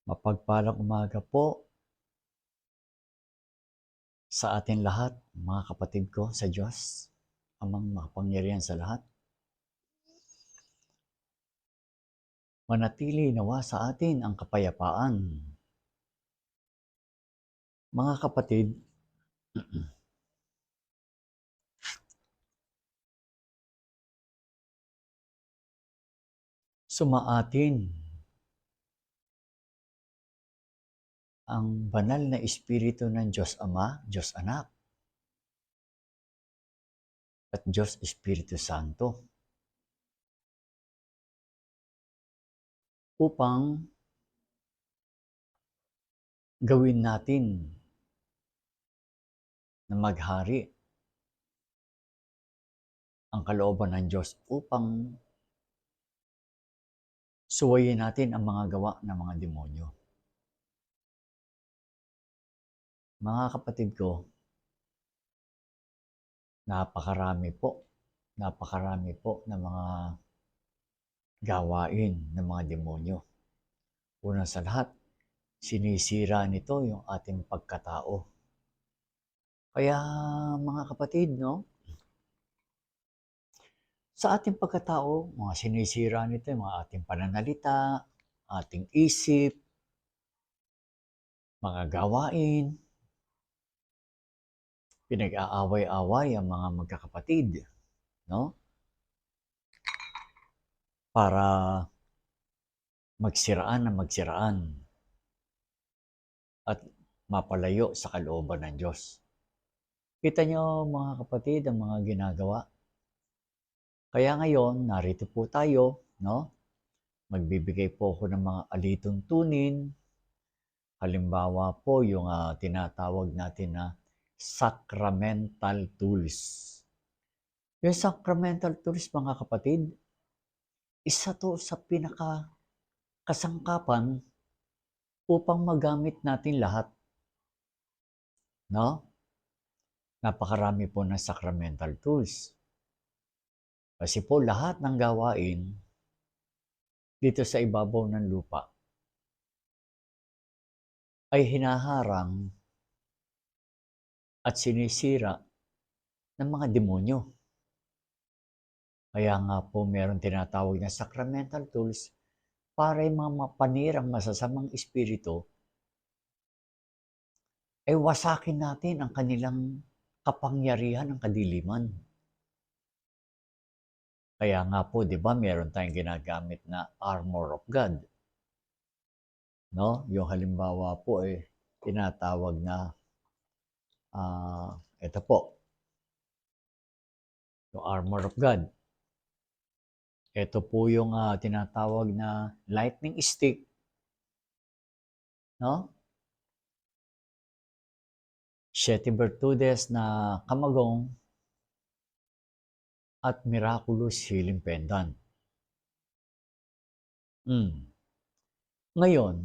Mapagpalang umaga po sa atin lahat, mga kapatid ko sa Diyos, Amang makapangyarihan sa lahat. Manatili nawa sa atin ang kapayapaan. Mga kapatid, sumaatin ang banal na Espiritu ng Diyos Ama, Diyos Anak, at Diyos Espiritu Santo upang gawin natin na maghari ang kalooban ng Diyos upang suwayin natin ang mga gawa ng mga demonyo. Mga kapatid ko, napakarami po ng mga gawain ng mga demonyo. Una sa lahat, sinisira nito yung ating pagkatao. Kaya mga kapatid, no? Sa ating pagkatao, mga sinisira nito yung mga ating pananalita, ating isip, mga gawain, pinag-aaway-away ang mga magkakapatid, no? Para magsiraan na magsiraan at mapalayo sa kalooban ng Diyos. Kita nyo mga kapatid ang mga ginagawa. Kaya ngayon, narito po tayo, no? Magbibigay po ako ng mga alituntunin. Halimbawa po yung tinatawag natin na sacramental tools. Yung sacramental tools mga kapatid, isa to sa pinaka-kasangkapan upang magamit natin lahat. No? Napakarami po ng sacramental tools. Kasi po lahat ng gawain dito sa ibabaw ng lupa ay hinaharang at sinisira ng mga demonyo. Kaya nga po meron tinatawag na sacramental tools para yung mga mapanirang masasamang espiritu ay wasakin natin ang kanilang kapangyarihan ng kadiliman. Kaya nga po, di ba, meron tayong ginagamit na armor of God. No? Yung halimbawa po tinatawag na ito po, yung armor of God. Ito po yung tinatawag na lightning stick. No? 7 virtudes na kamagong at miraculous healing pendant. Ngayon,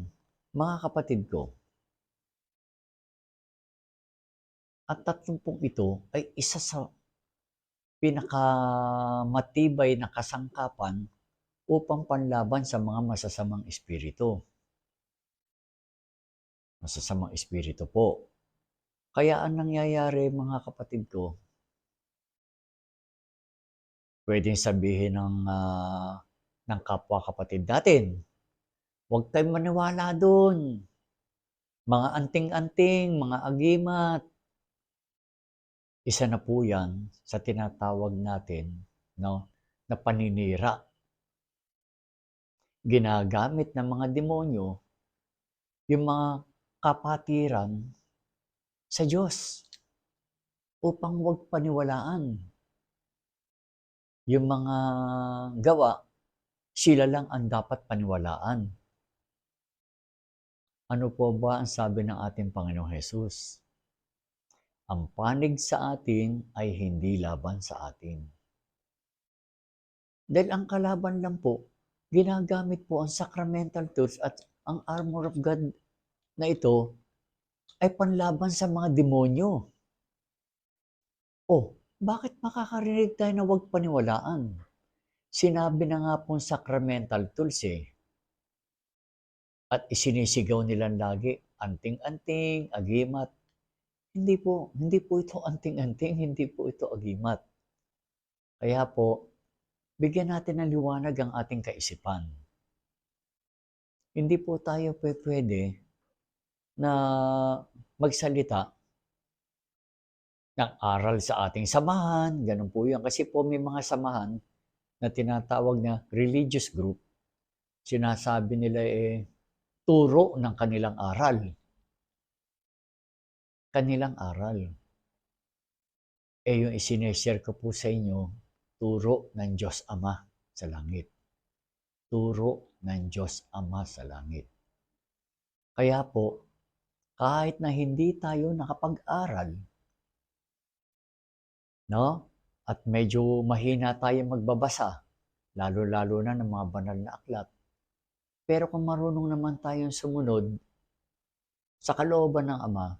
mga kapatid ko, ang 30 ito ay isa sa pinakamatibay na kasangkapan upang panlaban sa mga masasamang espiritu. Masasamang espiritu po. Kaya ang nangyayari mga kapatid ko, pwedeng sabihin ng kapwa kapatid natin, huwag tayong maniwala doon. Mga anting-anting, mga agimat. Isa na po yan sa tinatawag natin, no, na paninira. Ginagamit ng mga demonyo yung mga kapatiran sa Diyos upang huwag paniwalaan. Yung mga gawa, sila lang ang dapat paniwalaan. Ano po ba ang sabi ng ating Panginoong Hesus? Ang panig sa atin ay hindi laban sa atin. Dahil ang kalaban lang po, ginagamit po ang sacramental tools at ang armor of God na ito ay panlaban sa mga demonyo. Bakit makakarinig tayo na huwag paniwalaan? Sinabi na nga po sacramental tools at isinisigaw nilang lagi, anting-anting, agimat. Hindi po ito anting-anting, hindi po ito agimat. Kaya po, bigyan natin ng liwanag ang ating kaisipan. Hindi po tayo pwede na magsalita ng aral sa ating samahan, ganun po yan. Kasi po may mga samahan na tinatawag na religious group, sinasabi nila turo ng kanilang aral. Kanilang aral. Yung isineshare ko po sa inyo, turo ng Diyos Ama sa langit. Turo ng Diyos Ama sa langit. Kaya po, kahit na hindi tayo nakapag-aral, no? At medyo mahina tayo magbabasa, lalo-lalo na ng mga banal na aklat. Pero kung marunong naman tayong sumunod sa kalooban ng Ama,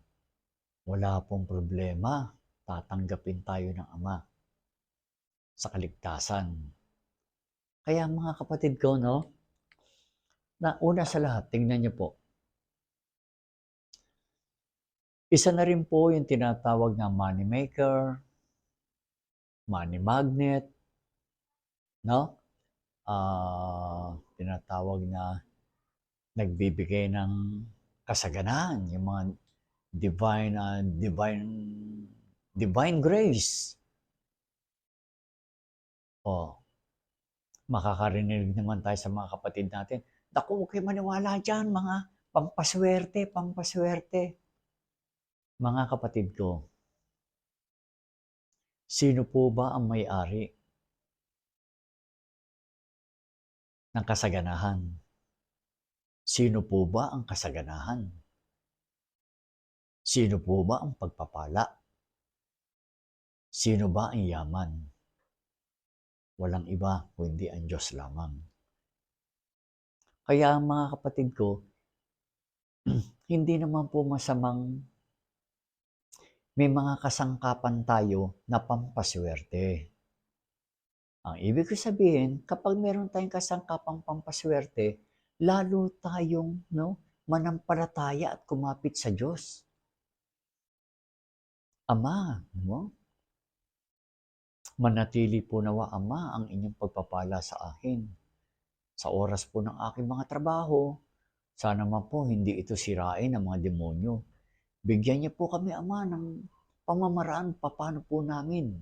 wala pong problema. Tatanggapin tayo ng Ama sa kaligtasan. Kaya mga kapatid ko, no? Na una sa lahat, tingnan niyo po. Isa na rin po yung tinatawag na money maker, money magnet, no? Tinatawag na nagbibigay ng kasaganahan, yung mga divine grace. Makakarinig naman tayo sa mga kapatid natin, naku, huwag kayo maniwala dyan, mga pampaswerte. Mga kapatid ko, sino po ba ang may-ari ng kasaganahan? Sino po ba ang kasaganahan? Sino po ba ang pagpapala? Sino ba ang yaman? Walang iba kundi ang Diyos lamang. Kaya mga kapatid ko, hindi naman po masamang may mga kasangkapan tayo na pampaswerte. Ang ibig ko sabihin, kapag meron tayong kasangkapang pampaswerte, lalo tayong manampalataya at kumapit sa Diyos. Ama, manatili po nawa, Ama, ang inyong pagpapala sa akin. Sa oras po ng aking mga trabaho, sana man po hindi ito sirain ng mga demonyo. Bigyan niyo po kami, Ama, ng pamamaraan paano po namin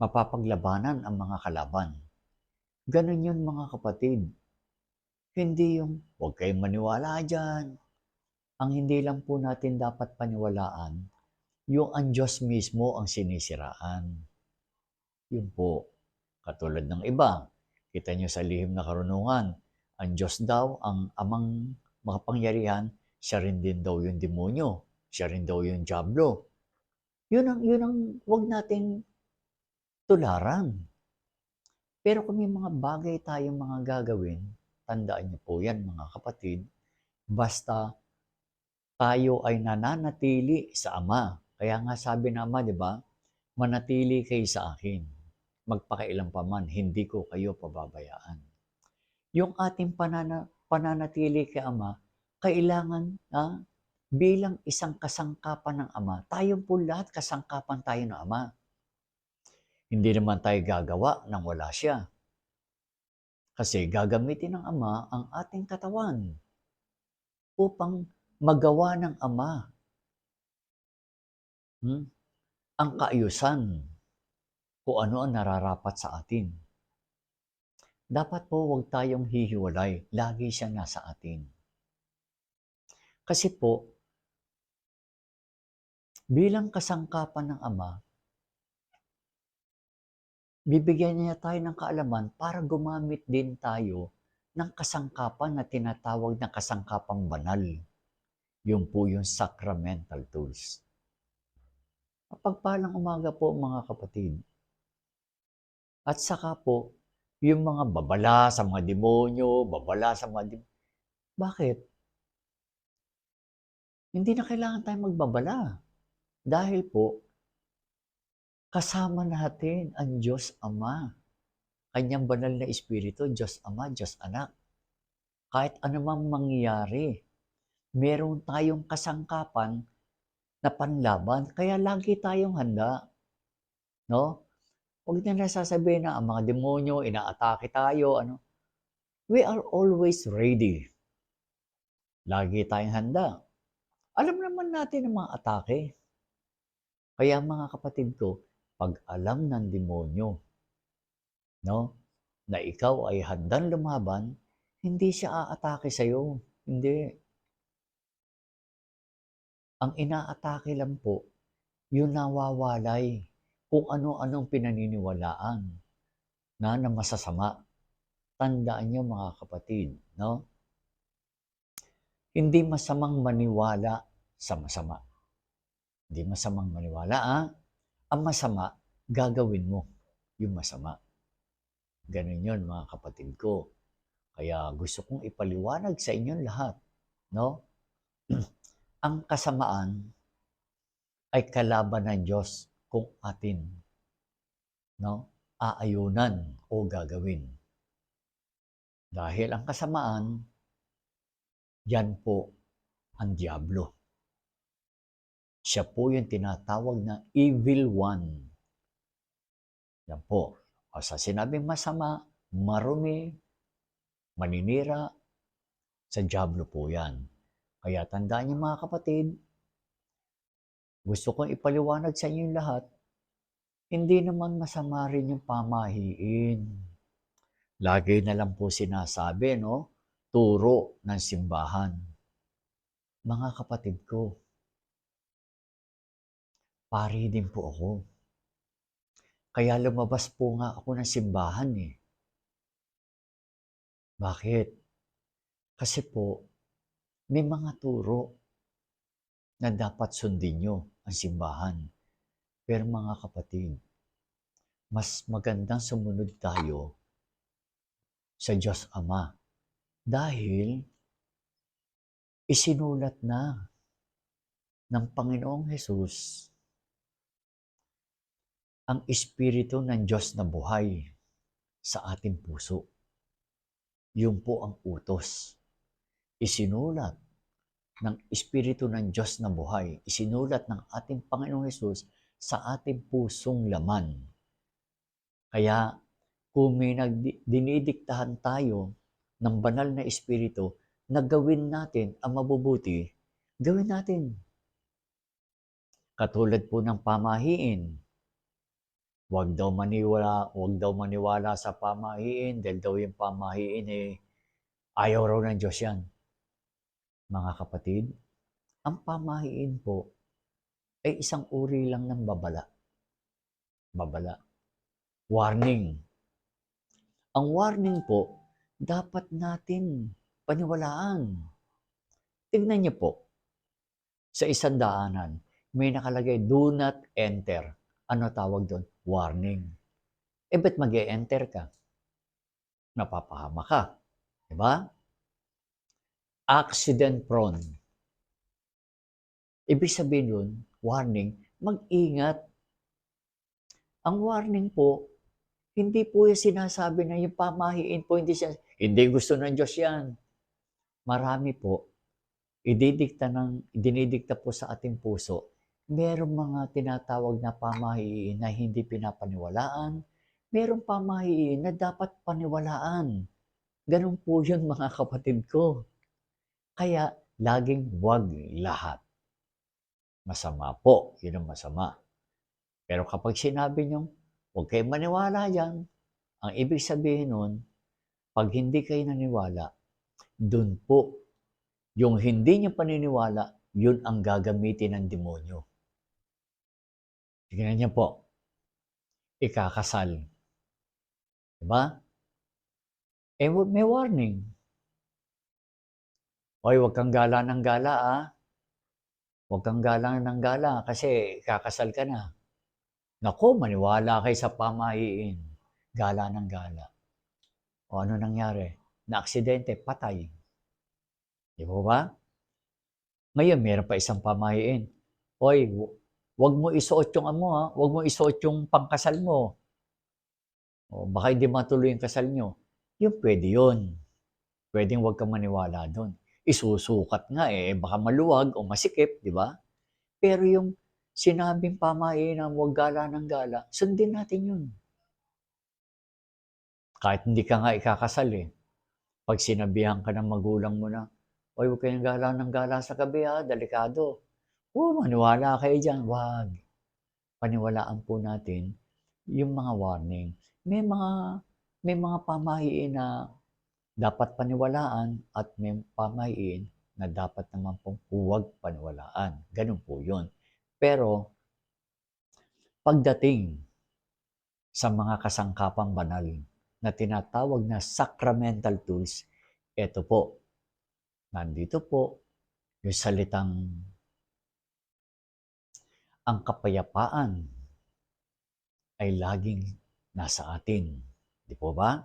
mapapaglabanan ang mga kalaban. Ganun yun mga kapatid. Hindi yung huwag kayong maniwala dyan. Ang hindi lang po natin dapat paniwalaan, yung ang Diyos mismo ang sinisiraan. Yun po. Katulad ng iba, kita nyo sa lihim na karunungan, ang Diyos daw, ang amang makapangyarihan, siya rin din daw yung demonyo. Siya rin daw yung diablo. Yun ang huwag nating tularan. Pero kung may mga bagay tayong mga gagawin, tandaan niyo po yan mga kapatid, basta tayo ay nananatili sa Ama. Kaya nga sabi ng Ama, di ba, manatili kayo sa akin. Magpakailan pa man, hindi ko kayo pababayaan. Yung ating pananatili kay Ama, kailangan bilang isang kasangkapan ng Ama, tayong po lahat kasangkapan tayo ng Ama. Hindi naman tayo gagawa nang wala siya. Kasi gagamitin ng Ama ang ating katawan upang magawa ng Ama ang kaayusan kung ano ang nararapat sa atin. Dapat po huwag tayong hihiwalay. Lagi siya nasa atin. Kasi po, bilang kasangkapan ng Ama, bibigyan niya tayo ng kaalaman para gumamit din tayo ng kasangkapan na tinatawag na kasangkapang banal. Yun po yung sacramental tools. Mapagpalang umaga po mga kapatid. At saka po, yung mga babala sa mga demonyo, babala sa mga Bakit? Hindi na kailangan tayong magbabala. Dahil po, kasama natin ang Diyos Ama. Kanyang banal na Espiritu, Diyos Ama, Diyos Anak. Kahit anumang mangyayari, meron tayong kasangkapan na panlaban, kaya lagi tayong handa, no? Huwag na sasabihin na ang mga demonyo, inaatake tayo, ano. We are always ready. Lagi tayong handa. Alam naman natin ang mga atake. Kaya mga kapatid ko, pag alam ng demonyo, no, na ikaw ay handang lumaban, hindi siya aatake sa'yo. Hindi. Ang inaatake lang po, yung nawawalay kung ano-anong pinaniniwalaan na masasama. Tandaan niyo mga kapatid, no? Hindi masamang maniwala sa masama. Hindi masamang maniwala, Ang masama, gagawin mo yung masama. Ganun yun, mga kapatid ko. Kaya gusto kong ipaliwanag sa inyong lahat, no? Ang kasamaan ay kalaban ng Diyos kung atin, no, aayunan o gagawin. Dahil ang kasamaan, yan po ang Diablo. Siya po yung tinatawag na evil one. Yan po. O sa sinabing masama, marumi, maninira, sa Diablo po yan. Kaya tandaan niyo mga kapatid, gusto kong ipaliwanag sa inyo lahat, hindi naman masama rin yung pamahiin. Lagi na lang po sinasabi, no? Turo ng simbahan. Mga kapatid ko, pari din po ako. Kaya lumabas po nga ako ng simbahan eh. Bakit? Kasi po, may mga turo na dapat sundin nyo ang simbahan. Pero mga kapatid, mas magandang sumunod tayo sa Diyos Ama. Dahil isinulat na ng Panginoong Hesus ang Espiritu ng Diyos na buhay sa ating puso. Yun po ang utos. Isinulat ng Espiritu ng Diyos na buhay, isinulat ng ating Panginoong Hesus sa ating pusong laman. Kaya kung may dinidiktahan tayo ng banal na Espiritu na gawin natin ang mabubuti, gawin natin. Katulad po ng pamahiin. Huwag daw maniwala sa pamahiin dahil daw yung pamahiin ayaw raw ng Diyos yan. Mga kapatid, ang pamahiin po ay isang uri lang ng babala. Babala. Warning. Ang warning po, dapat natin paniwalaan. Tignan niyo po, sa isang daanan, may nakalagay, do not enter. Ano tawag doon? Warning. Ba't mag-e-enter ka? Napapahama ka. Diba? Accident prone. Ibig sabihin yun, warning, mag-ingat. Ang warning po, hindi po yung sinasabi na yung pamahiin po, hindi gusto ng Diyos yan. Marami po, dinidikta po sa ating puso, merong mga tinatawag na pamahiin na hindi pinapaniwalaan, merong pamahiin na dapat paniwalaan. Ganun po yun mga kapatid ko. Kaya laging wag lahat. Masama po, yun ang masama. Pero kapag sinabi nyo, huwag kayong maniwala dyan, ang ibig sabihin nun, pag hindi kayo naniwala, dun po, yung hindi nyo paniniwala, yun ang gagamitin ng demonyo. Tingnan niyo po, ikakasal. Diba? May warning. Hoy, huwag kang gala ng gala, Huwag kang gala ng gala kasi kakasal ka na. Naku, maniwala kayo sa pamahiin. Gala ng gala. O ano nangyari? Na-aksidente, patay. Di ba? Ngayon, meron pa isang pamahiin. Hoy, huwag mo isuot yung huwag mo isuot yung pangkasal mo. O baka hindi matuloy yung kasal nyo. Yung pwede yun. Pwedeng huwag kang maniwala do'n. Isusukat nga, baka maluwag o masikip, di ba? Pero yung sinabing pamahiin huwag gala ng gala, sundin natin yun. Kahit hindi ka nga ikakasal, 'Pag sinabihan ka ng magulang mo na, "Uy, huwag kayong gala ng gala sa gabi, delikado." Maniwala kayo diyan, 'wag. Paniwalaan po natin yung mga warning. May mga may mga pamahiin na dapat paniwalaan at may pamahiin na dapat naman pong huwag paniwalaan. Gano'n po 'yun. Pero pagdating sa mga kasangkapang banal na tinatawag na sacramental tools, eto po, nandito po yung salitang ang kapayapaan ay laging nasa atin. Di po ba?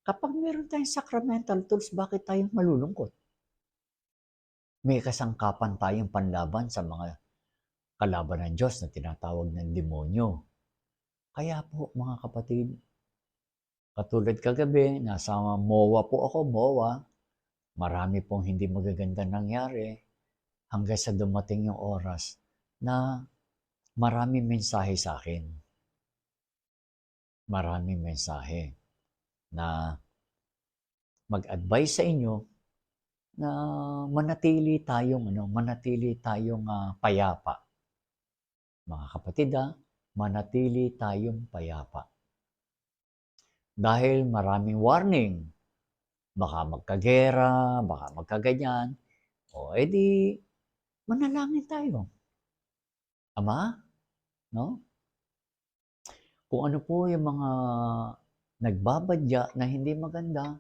Kapag meron tayong sacramental tools, bakit tayo malulungkot? May kasangkapan tayong panlaban sa mga kalaban ng Diyos na tinatawag ng demonyo. Kaya po mga kapatid, katulad kagabi, nasa MOA po ako, MOA. Marami pong hindi magaganda nangyari hanggang sa dumating yung oras na maraming mensahe sa akin. Maraming mensahe na mag-advise sa inyo na manatili tayong payapa. Mga kapatid, manatili tayong payapa. Dahil maraming warning, baka magkagera, baka magkaganyan, edi manalangin tayo. Ama, no? Kung ano po yung mga nagbabadya na hindi maganda,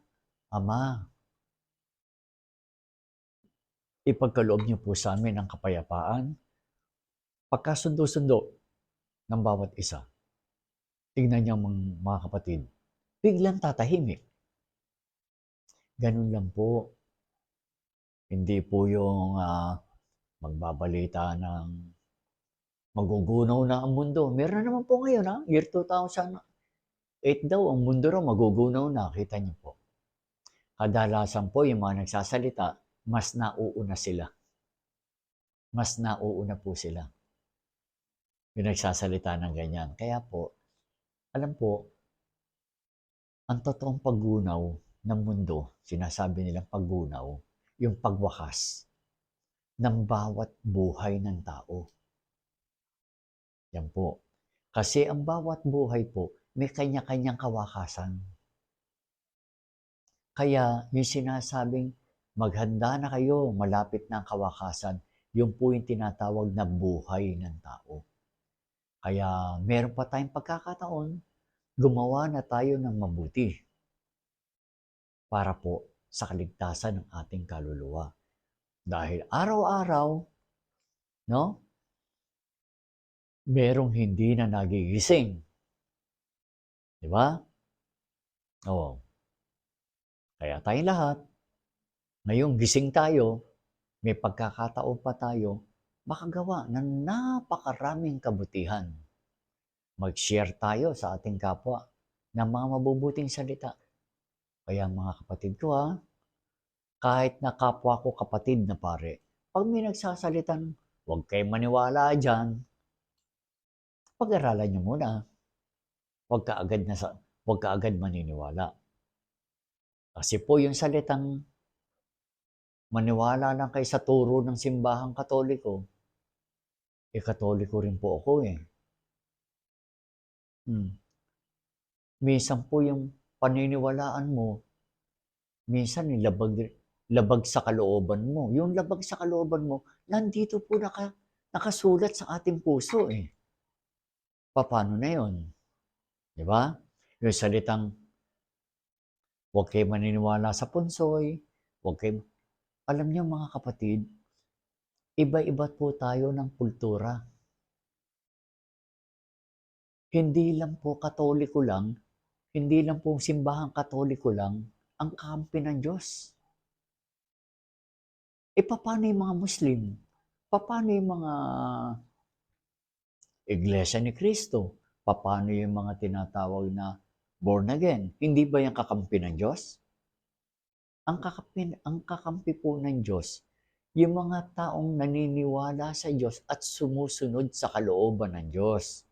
Ama, ipagkaloob niyo po sa amin ang kapayapaan, pagkasundo-sundo ng bawat isa. Tingnan niyo mga kapatid, biglang tatahimik. Ganun lang po. Hindi po yung magbabalita ng magugunaw na ang mundo. Meron na naman po ngayon, year 2008 daw, ang mundo raw magugunaw na. Kita niyo po. Kadalasan po yung mga nagsasalita, mas nauuna sila. Mas nauuna po sila. Yung nagsasalita ng ganyan. Kaya po, alam po, ang totoong paggunaw ng mundo, sinasabi nilang paggunaw, yung pagwakas ng bawat buhay ng tao. Yan po. Kasi ang bawat buhay po, may kanya-kanyang kawakasan. Kaya yung sinasabing, maghanda na kayo, malapit na ang kawakasan, yun po yung tinatawag na buhay ng tao. Kaya meron pa tayong pagkakataon, gumawa na tayo ng mabuti para po sa kaligtasan ng ating kaluluwa. Dahil araw-araw, no, merong hindi na nagigising. Di ba? Oo. Kaya tayong lahat, ngayong gising tayo, may pagkakataon pa tayo, makagawa ng napakaraming kabutihan. Mag-share tayo sa ating kapwa ng mga mabubuting salita. Kaya mga kapatid ko kahit na kapwa ko kapatid na pare, pag may nagsasalitan, huwag kayong maniwala dyan. Pag-aralan nyo muna. Huwag ka agad maniniwala. Kasi po yung salitang maniwala lang kayo sa turo ng simbahang Katoliko, Katoliko rin po ako Minsan po yung paniniwalaan mo, minsan labag sa kalooban mo. Yung labag sa kalooban mo, nandito po nakasulat sa ating puso Paano na yun? Di ba? Yung salitang, huwag kayo maniniwala sa punsoy, alam niyo mga kapatid, iba-iba po tayo ng kultura. Hindi lang po Katoliko lang, hindi lang po simbahang Katoliko lang ang kampi ng Diyos. Paano yung mga Muslim? Paano yung mga Iglesia ni Cristo? Paano yung mga tinatawag na born again? Hindi ba yung kakampi ng Diyos? Ang kakampi po ng Diyos, yung mga taong naniniwala sa Diyos at sumusunod sa kalooban ng Diyos.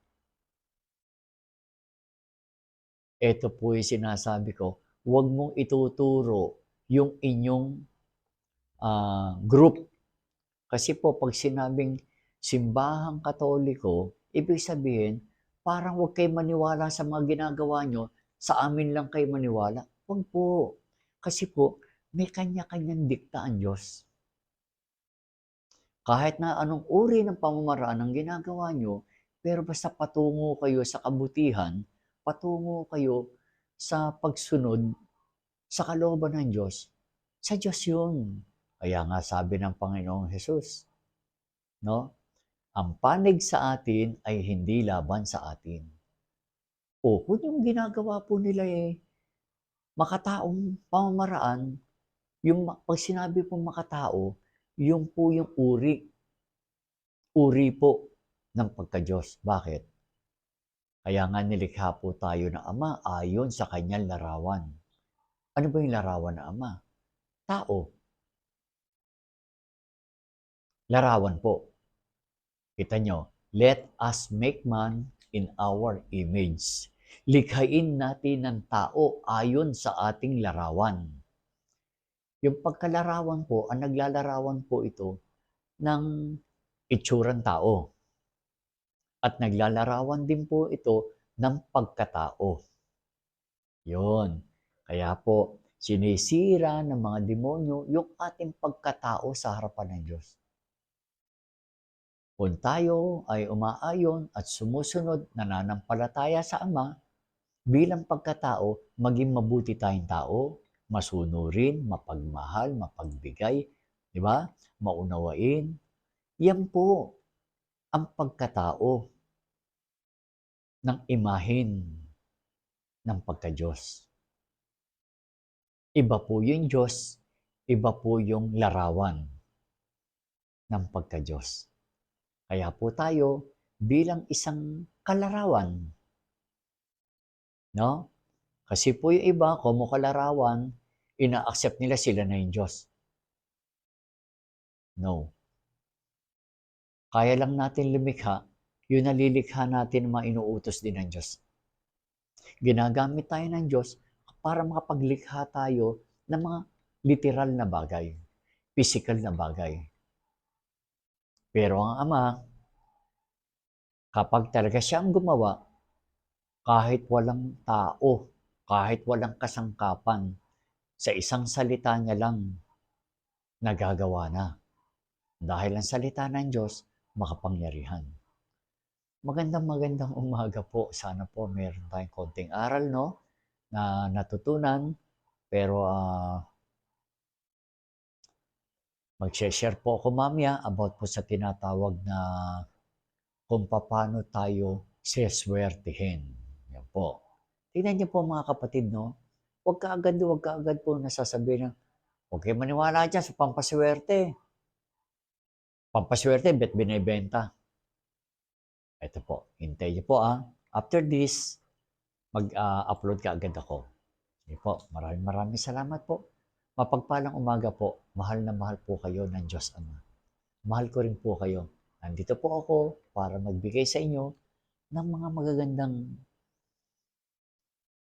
Ito po yung sinasabi ko, huwag mong ituturo yung inyong group. Kasi po, pag sinabing simbahang katoliko, ibig sabihin, parang huwag kayo maniwala sa mga ginagawa nyo, sa amin lang kayo maniwala. Huwag po. Kasi po, may kanya-kanyang dikta ang Diyos. Kahit na anong uri ng pamamaraan ang ginagawa nyo, pero basta patungo kayo sa kabutihan, patungo kayo sa pagsunod sa kalooban ng Diyos, sa Diyos yun. Kaya nga sabi ng Panginoong Hesus, no? Ang panig sa atin ay hindi laban sa atin. O kung yung ginagawa po nila makataong pamamaraan, yung pag sinabi po makatao, yung po yung uri po ng pagka-Diyos. Bakit? Kaya nga nilikha po tayo ng Ama ayon sa kanyang larawan. Ano ba yung larawan ng Ama? Tao. Larawan po. Kita nyo, let us make man in our image. Likhain natin ng tao ayon sa ating larawan. Yung pagkalarawan po, ang naglalarawan po ito ng itsurang tao. At naglalarawan din po ito ng pagkatao. Yun. Kaya po, sinisira ng mga demonyo yung ating pagkatao sa harapan ng Diyos. Kung tayo ay umaayon at sumusunod, nananampalataya sa Ama, bilang pagkatao, maging mabuti tayong tao, masunurin, mapagmahal, mapagbigay, di ba? Maunawain. Yan po ang pagkatao ng imahin ng pagka-Diyos. Iba po yung Diyos, iba po yung larawan ng pagka-Diyos. Kaya po tayo bilang isang kalarawan, no? Kasi po yung iba, como kalarawan, ina-accept nila sila na yung Diyos. No. Kaya lang natin lumikha, yung nalilikha natin mga inuutos din ng Diyos. Ginagamit tayo ng Diyos para makapaglikha tayo ng mga literal na bagay, physical na bagay. Pero ang Ama, kapag talaga siya ang gumawa, kahit walang tao, kahit walang kasangkapan, sa isang salita niya lang, nagagawa na. Dahil ang salita ng Diyos, makapangyarihan. Magandang umaga po. Sana po meron tayong konting aral, no? Na natutunan. Pero mag-share po ako mamaya about po sa tinatawag na kung paano tayo seswertihin. Yan po. Tingnan niyo po mga kapatid, no? Huwag ka agad po nasasabihin ng, huwag kayo maniwala dyan sa pampaswerte. Pampaswerte, bet binibenta. Ito po, hintay niyo po After this, mag-upload ka agad ako. Sige po, maraming salamat po. Mapagpalang umaga po. Mahal na mahal po kayo ng Diyos Ama. Mahal ko rin po kayo. Nandito po ako para magbigay sa inyo ng mga magagandang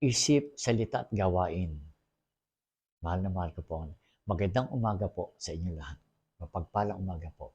isip, salita at gawain. Mahal na mahal ko po. Magandang umaga po sa inyo lahat. Mapagpalang umaga po.